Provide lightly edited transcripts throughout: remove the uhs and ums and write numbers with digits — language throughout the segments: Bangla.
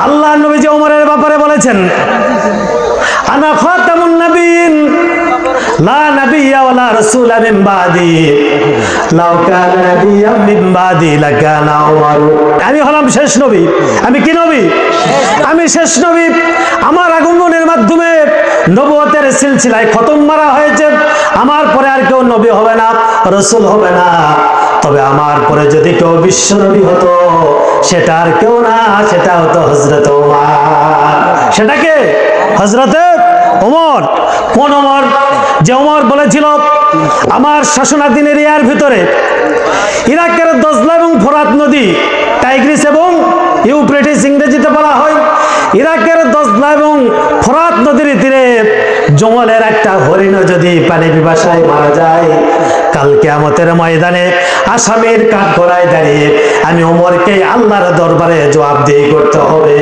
আল্লাহ নবী যে ওমরের ব্যাপারে বলেছেন, আনা খাতামুন নবিয়্যিন লা নাবিয়্যা ওয়ালা রাসূলা মিন বাদি লাউ কানা নাবিয়্যাম মিন বাদি লাকানা ওমর। আমি হলাম শেষ নবী। আমি কি নবী? আমি শেষ নবী। আমার আগমনের মাধ্যমে নবুয়তের সিলসিলায় খতম মারা হয়েছে। আমার পরে আর কেউ নবী হবে না, রাসূল হবে না। তবে আমার পরে যদি কেউ বিশ্ব নবী হতো, সেটা আর কেউ না, সেটা হতো হযরত ওমর। সেটাকে হযরতে ওমর। কোন ওমর? যে ওমর বলেছিল আমার শাসনাধীন এরিয়ার ভিতরে ইরাকের দজলা এবং ফোরাত নদী, টাইগ্রিস এবং ইউফ্রেটিস ইংরেজিতে বলা হয়, ইরাকের দজলা এবং ফোরাত নদীর তীরে জঙ্গলের একটা হরিণ যদি পানি পিপাসায় মারা যায়, কাল কিয়ামতের ময়দানে আসামির কাঠগড়ায় দাঁড়িয়ে আমি ওমরকে আল্লাহর দরবারে জবাবদিহি করতে হবে।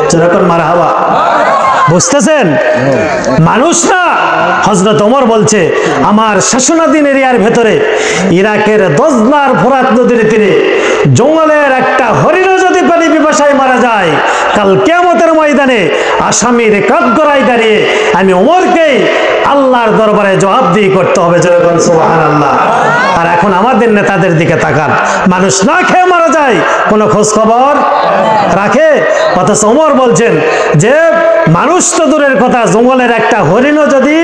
যেরকম মারহাবা। বুঝতেছেন? মানুষ না, হযরত ওমর বলছে আমার শাসনাধীন এরিয়ার ভেতরে ইরাকের দজলার ফোরাত নদীর তীরে জঙ্গলের একটা হরিণ যদি পানি পিপাসায় মারা যায়, কাল কিয়ামতের ময়দানে আসামির কাঠগড়ায় দাঁড়িয়ে আমি ওমরকেই আল্লাহর দরবারে জবাবদিহি করতে হবে। যেরকম সুবহানাল্লাহ। আর এখন আমাদের নেতাদের দিকে তাকান, মানুষ না খেয়ে মারা যায়, কোনো খোঁজ খবর রাখে? অথচ ওমর বলছেন যে মানুষ তো দূরের কথা, জঙ্গলের একটা হরিণও যদি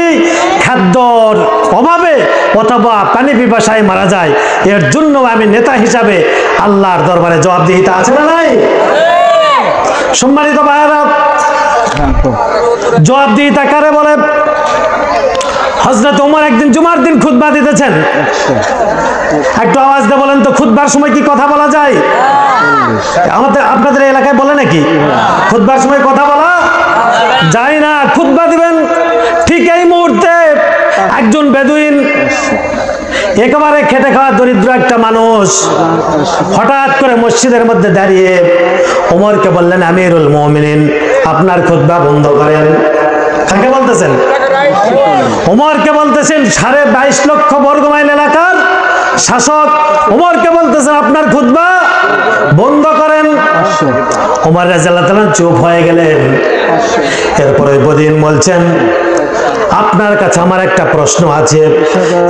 খাদ্যর অভাবে অথবা পানি পিপাসায় মারা যায়, এর জন্য আমি নেতা হিসাবে আল্লাহর দরবারে জবাবদিহিতা আছে না নাই? সম্মানিত ভাইয়েরা, জবাবদিহিতা কারে বলে? হযরত ওমর একদিন জুমার দিন খুতবা দিতেছেন। একটু আওয়াজ দিয়ে বলেন তো, খুতবার সময় কি কথা বলা যায়? আপনাদের এলাকায় বলে নাকি খুতবার সময় কথা বলা যায় না? খুতবা দিবেন, ঠিক এই মুহূর্তে একজন বেদুইন, একেবারে খেটে খাওয়া দরিদ্র একটা মানুষ, হঠাৎ করে মসজিদের মধ্যে দাঁড়িয়ে ওমরকে বললেন, আমিরুল মুমিনিন আপনার খুতবা বন্ধ করেন। কাকে বলতেছেন? ওমরকে বলতেছেন। 22.5 লক্ষ বর্গমাইল এলাকার শাসক ওমরকে বলতেছেন আপনার খুতবা বন্ধ করেন। ওমর রাদিয়াল্লাহু তাআলা চুপ হয়ে গেলেন। এরপরে বদিন বলছেন, আপনার কাছে আমার একটা প্রশ্ন আছে,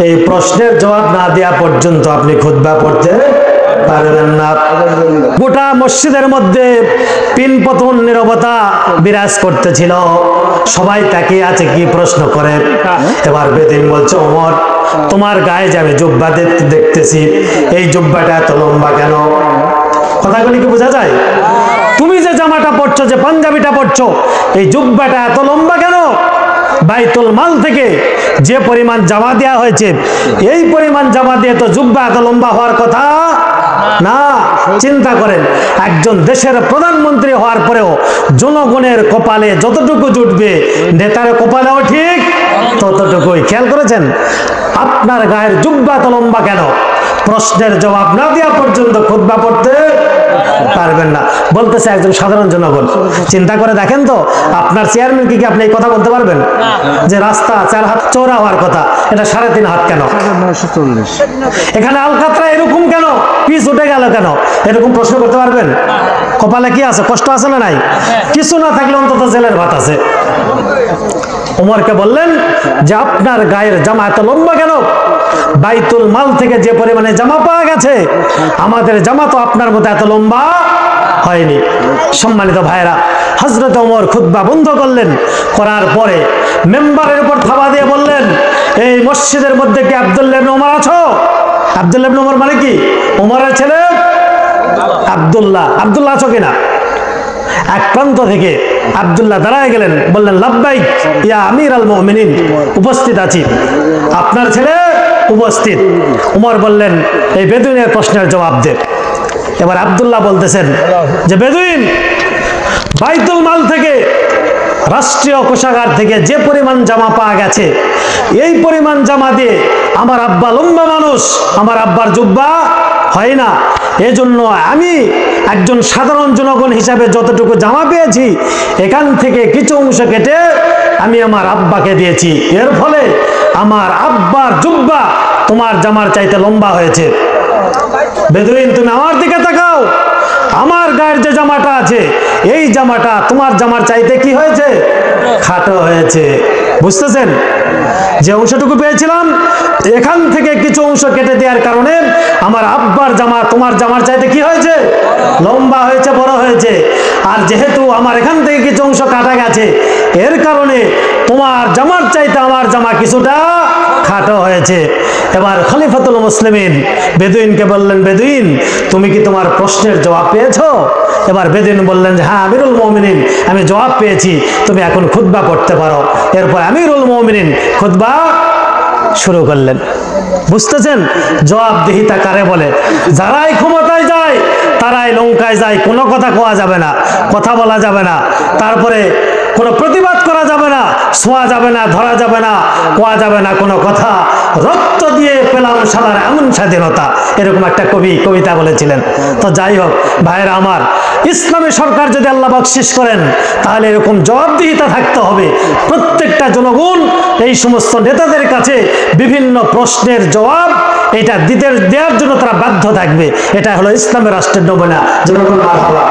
এই প্রশ্নের জবাব না দেওয়া পর্যন্ত আপনি খুতবা পড়তে পারবেন না। গোটা মসজিদের মধ্যে পিনপতন নীরবতা বিরাজ করতেছিল, সবাই তাকিয়ে আছে কি প্রশ্ন করে। এবার বেদিন বলছে, ওমর তোমার গায়ে যে আমি জুব্বা দেখতেছি, এই জুব্বাটা এত লম্বা কেন? কথাগুলি কি বোঝা যায়? তুমি যে জামাটা পরছো, যে পাঞ্জাবিটা পরছো, এই জুব্বাটা এত লম্বা কেন? বাইতুল মাল থেকে যে পরিমাণ জামা দেওয়া হয়েছে, এই পরিমাণ জামা দিয়ে তো জুব্বা এত লম্বা হওয়ার কথা না। চিন্তা করেন, একজন দেশের প্রধানমন্ত্রী হওয়ার পরেও জনগণের কপালে যতটুকু জুটবে, নেতার কপালেও ঠিক ততটুকুই। খেয়াল করেছেন? আপনার গায়ের জুব্বা এত লম্বা কেন? প্রশ্নের জবাব না দেওয়া পর্যন্ত খুতবা পড়তে পারবেন না। বলতেছে একজন সাধারণ জনগণ। চিন্তা করে দেখেন তো, আপনার চেয়ারম্যান কি আপনি এই কথা বলতে পারবেন যে রাস্তা 4 হাত চওড়া হওয়ার কথা, এটা 3.5 হাত কেন? এখানে আলকাতরা এরকম কেন? পিচ উঠে গেল কেন? এরকম প্রশ্ন করতে পারবেন? কপালে কি আছে? কষ্ট আছে না নাই? কিছু না থাকলে অন্তত জেলের ভাত আছে। ওমরকে বললেন যে আপনার গায়ের জামা এত লম্বা কেন? বাইতুল মাল থেকে যে পরিমাণে জামা পাওয়া গেছে, আমাদের জামা তো আপনার মতো এত লম্বা হয়নি। সম্মানিত ভাইরা, হযরত ওমর খুতবা বন্ধ করলেন। করার পরে মেম্বারের উপর থাবা দিয়ে বললেন, এই মসজিদের মধ্যে কি আব্দুল্লাহ ইবনে ওমর আছো? আব্দুল্লাহ ইবনে ওমর মানে কি? ওমরের ছেলে আব্দুল্লাহ। আব্দুল্লাহ আছো কিনা? এক প্রান্ত থেকে আব্দুল্লাহ দাঁড়ায় গেলেন, বললেন, লাব্বাইক ইয়া আমিরাল মুমিনিন, উপস্থিত আছি। আপনার ছেলে উপস্থিত। ওমর বললেন, এই বেদুইনের প্রশ্নের জবাব দে। এবার আব্দুল্লাহ বলতেছেন যে, বেদুইন, বাইতুল মাল থেকে, রাষ্ট্রীয় কোষাগার থেকে যে পরিমাণ জামা পাওয়া গেছে, এই পরিমাণ জামা দিয়ে আমার আব্বা লম্বা মানুষ, আমার আব্বার জুব্বা হয় না। এজন্য আমি একজন সাধারণ জনগণ হিসাবে যতটুকু জামা পেয়েছি, এখান থেকে কিছু অংশ কেটে আমি আমার আব্বাকে দিয়েছি। এর ফলে আমার আব্বার জুব্বা তোমার জামার চাইতে লম্বা হয়েছে। বেদুইন, তুমি আমার দিকে তাকাও। আমার গায়ের যে জামাটা আছে এই জামাটা তোমার জামার চাইতে কি হয়েছে? খাটো হয়েছে। বুঝতেছেন? যে অংশটুকু পেয়েছিলাম এখান থেকে কিছু অংশ কেটে দেওয়ার কারণে আমার আব্বার জামা তোমার জামার চাইতে কি হয়েছে? লম্বা হয়েছে, বড় হয়েছে। আর যেহেতু আমার এখান থেকে কিছু অংশ কাটা গেছে এর কারণে তোমার জামার চাইতে আমার জামা কিছুটা খাটো হয়েছে। এবার খলিফাতুল মুসলিমিন বেদুইনকে বললেন, বেদুইন তুমি কি তোমার প্রশ্নের জবাব পেয়েছো? এবার বেদুইন বললেন যে হ্যাঁ আমিরুল মুমিনিন, আমি জবাব পেয়েছি, তুমি এখন খুতবা পড়তে পারো। এরপর আমিরুল মুমিনিন খুতবা শুরু করলেন। বুঝতেছেন জবাবদিহিতা কারে বলে? যারাই ক্ষমতায় যায় তারাই লঙ্কায় যায়, কোনো কথা কোয়া যাবে না, কথা বলা যাবে না, তারপরে কোনো প্রতিবাদ করা যাবে না, ছোঁয়া যাবে না, ধরা যাবে না, কোয়া যাবে না কোনো কথা। রক্ত দিয়ে পেলাম সালার এমন স্বাধীনতা, এরকম একটা কবিতা বলেছিলেন। তো যাই হোক ভাইয়েরা আমার, ইসলামী সরকার যদি আল্লাহ বকশিশ করেন তাহলে এরকম জবাবদিহিতা থাকতে হবে। প্রত্যেকটা জনগণ এই সমস্ত নেতাদের কাছে বিভিন্ন প্রশ্নের জবাব এটা দেওয়ার জন্য তারা বাধ্য থাকবে। এটা হলো ইসলামের রাষ্ট্রের নমুনা। জনগণ মারহাবা।